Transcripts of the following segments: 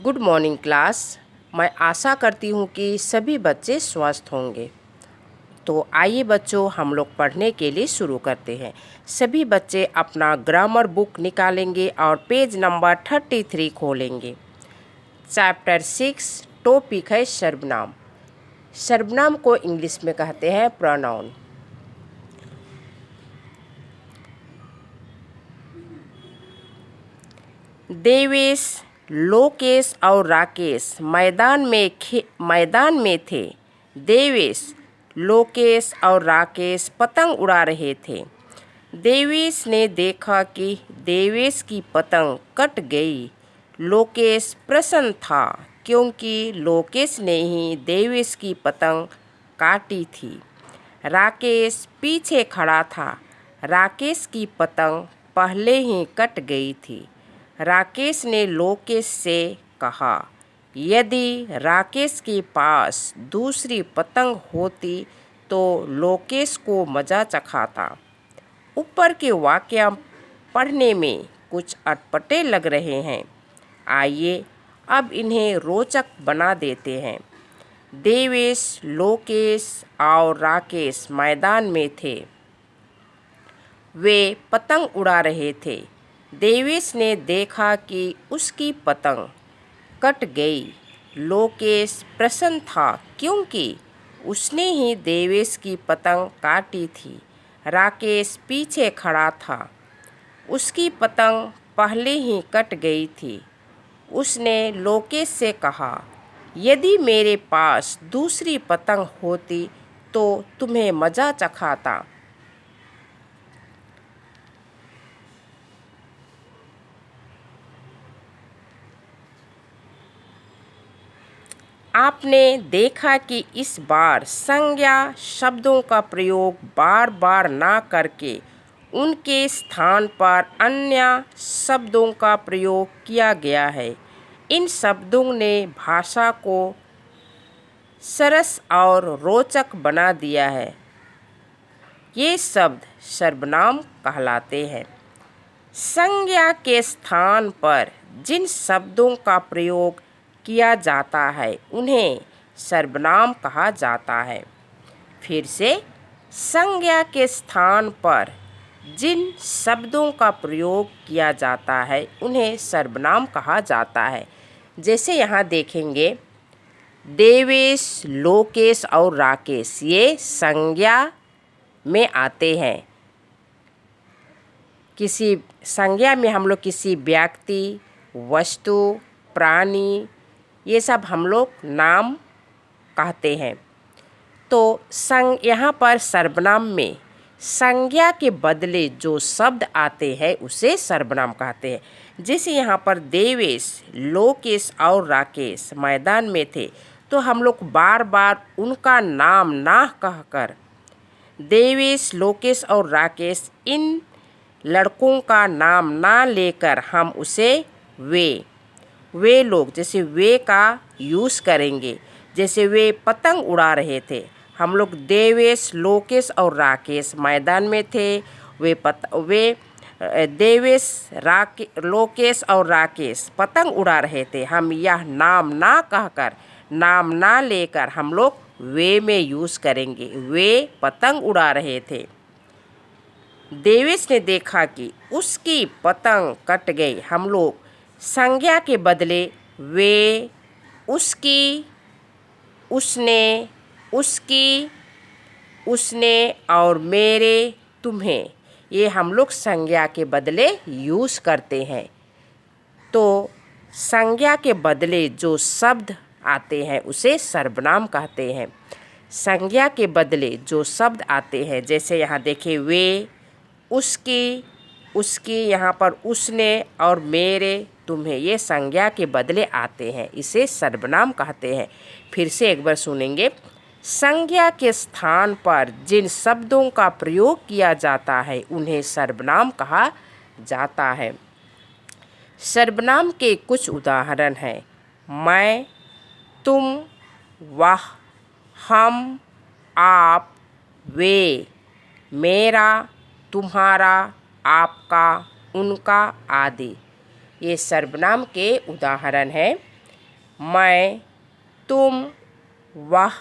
Good morning class. मैं आशा करती हूँ कि सभी बच्चे स्वस्थ होंगे। तो आइए बच्चों, हम लोग पढ़ने के लिए शुरू करते हैं। सभी बच्चे अपना ग्रामर बुक निकालेंगे और पेज नंबर 33 खोलेंगे। चैप्टर 6 टॉपिक है सर्वनाम। सर्वनाम को इंग्लिश में कहते हैं प्रोनाउन। देवेश, लोकेश और राकेश मैदान में थे। देवेश, लोकेश और राकेश पतंग उड़ा रहे थे। देवेश ने देखा कि देवेश की पतंग कट गई। लोकेश प्रसन्न था क्योंकि लोकेश ने ही देवेश की पतंग काटी थी। राकेश पीछे खड़ा था। राकेश की पतंग पहले ही कट गई थी। राकेश ने लोकेश से कहा, यदि राकेश के पास दूसरी पतंग होती तो लोकेश को मज़ा चखाता। ऊपर के वाक्य पढ़ने में कुछ अटपटे लग रहे हैं। आइए अब इन्हें रोचक बना देते हैं। देवेश, लोकेश और राकेश मैदान में थे। वे पतंग उड़ा रहे थे। देवेश ने देखा कि उसकी पतंग कट गई। लोकेश प्रसन्न था क्योंकि उसने ही देवेश की पतंग काटी थी। राकेश पीछे खड़ा था। उसकी पतंग पहले ही कट गई थी। उसने लोकेश से कहा, यदि मेरे पास दूसरी पतंग होती तो तुम्हें मज़ा चखाता। आपने देखा कि इस बार संज्ञा शब्दों का प्रयोग बार बार ना करके उनके स्थान पर अन्य शब्दों का प्रयोग किया गया है। इन शब्दों ने भाषा को सरस और रोचक बना दिया है। ये शब्द सर्वनाम कहलाते हैं। संज्ञा के स्थान पर जिन शब्दों का प्रयोग किया जाता है उन्हें सर्वनाम कहा जाता है। फिर से, संज्ञा के स्थान पर जिन शब्दों का प्रयोग किया जाता है उन्हें सर्वनाम कहा जाता है। जैसे यहाँ देखेंगे, देवेश, लोकेश और राकेश ये संज्ञा में आते हैं। किसी संज्ञा में हम लोग किसी व्यक्ति, वस्तु, प्राणी, ये सब हम लोग नाम कहते हैं। तो यहाँ पर सर्वनाम में संज्ञा के बदले जो शब्द आते हैं उसे सर्वनाम कहते हैं। जैसे यहाँ पर देवेश, लोकेश और राकेश मैदान में थे, तो हम लोग बार बार उनका नाम ना कहकर देवेश, लोकेश और राकेश इन लड़कों का नाम ना लेकर हम उसे वे लोग, जैसे वे का यूज़ करेंगे। जैसे वे पतंग उड़ा रहे थे, हम लोग देवेश, लोकेश और राकेश मैदान में थे। देवेश, लोकेश और राकेश पतंग उड़ा रहे थे। हम यह नाम ना कहकर, नाम ना लेकर हम लोग वे में यूज़ करेंगे। वे पतंग उड़ा रहे थे। देवेश ने देखा कि उसकी पतंग कट गई। हम लोग संज्ञा के बदले वे, उसकी, उसने, उसकी, उसने और मेरे, तुम्हें, ये हम लोग संज्ञा के बदले यूज़ करते हैं। तो संज्ञा के बदले जो शब्द आते हैं उसे सर्वनाम कहते हैं। संज्ञा के बदले जो शब्द आते हैं, जैसे यहाँ देखिए, वे, उसकी, यहाँ पर उसने और मेरे, तुम्हें, ये संज्ञा के बदले आते हैं। इसे सर्वनाम कहते हैं। फिर से एक बार सुनेंगे। संज्ञा के स्थान पर जिन शब्दों का प्रयोग किया जाता है उन्हें सर्वनाम कहा जाता है। सर्वनाम के कुछ उदाहरण हैं। मैं, तुम, वह, हम, आप, वे, मेरा, तुम्हारा, आपका, उनका आदि। ये सर्वनाम के उदाहरण हैं। मैं, तुम, वह,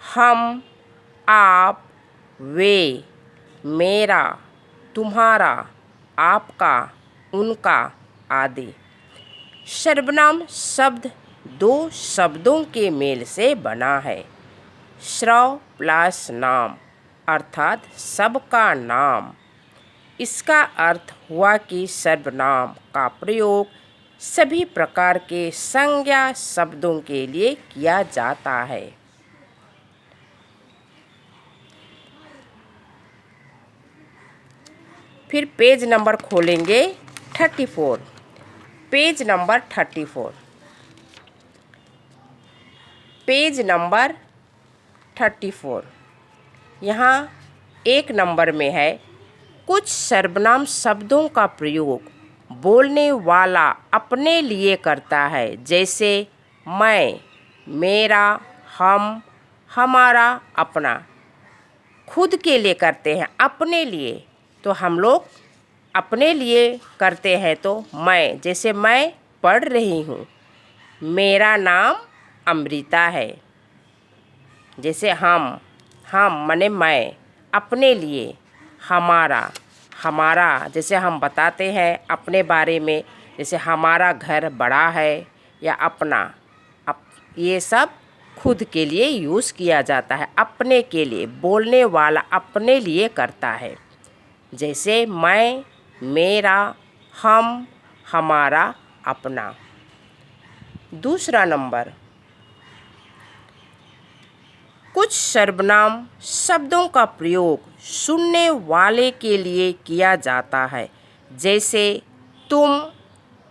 हम, आप, वे, मेरा, तुम्हारा, आपका, उनका आदि। सर्वनाम शब्द दो शब्दों के मेल से बना है। श्रव प्लस नाम अर्थात सबका नाम। इसका अर्थ हुआ कि सर्वनाम का प्रयोग सभी प्रकार के संज्ञा शब्दों के लिए किया जाता है। फिर पेज नंबर खोलेंगे 34। Page number 34। Page number 34। यहाँ एक नंबर में है, कुछ सर्वनाम शब्दों का प्रयोग बोलने वाला अपने लिए करता है, जैसे मैं, मेरा, हम, हमारा, अपना। खुद के लिए करते हैं, अपने लिए तो हम लोग अपने लिए करते हैं तो मैं, जैसे मैं पढ़ रही हूँ। मेरा नाम अमृता है, जैसे हम माने मैं, अपने लिए। हमारा जैसे हम बताते हैं अपने बारे में, जैसे हमारा घर बड़ा है या अपना। ये सब खुद के लिए यूज़ किया जाता है, अपने के लिए। बोलने वाला अपने लिए करता है, जैसे मैं, मेरा, हम, हमारा, अपना। दूसरा नंबर, कुछ सर्वनाम शब्दों का प्रयोग सुनने वाले के लिए किया जाता है, जैसे तुम,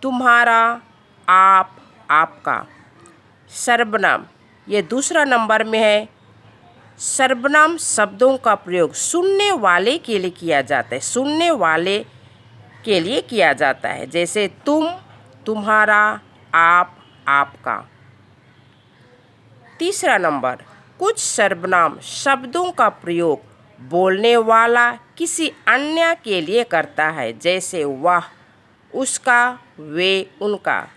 तुम्हारा, आप, आपका। सर्वनाम ये दूसरा नंबर में है। सर्वनाम शब्दों का प्रयोग सुनने वाले के लिए किया जाता है, सुनने वाले के लिए किया जाता है, जैसे तुम, तुम्हारा, आप, आपका। तीसरा नंबर, कुछ सर्वनाम शब्दों का प्रयोग बोलने वाला किसी अन्य के लिए करता है, जैसे वह, उसका, वे, उनका।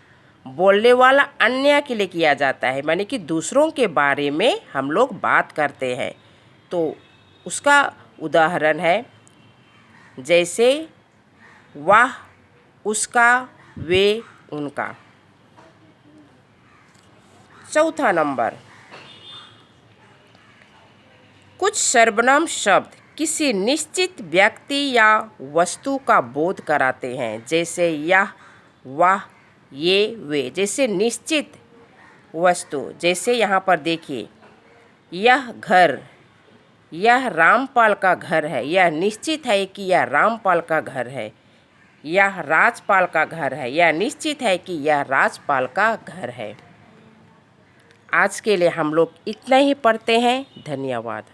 बोलने वाला अन्य के लिए किया जाता है, माने कि दूसरों के बारे में हम लोग बात करते हैं, तो उसका उदाहरण है, जैसे वह, उसका, वे, उनका। चौथा नंबर, कुछ सर्वनाम शब्द किसी निश्चित व्यक्ति या वस्तु का बोध कराते हैं, जैसे यह, वह, ये, वे। जैसे निश्चित वस्तु, जैसे यहाँ पर देखिए, यह घर, यह रामपाल का घर है। यह निश्चित है कि यह रामपाल का घर है। यह राजपाल का घर है। यह निश्चित है कि यह राजपाल का घर है। आज के लिए हम लोग इतना ही पढ़ते हैं। धन्यवाद।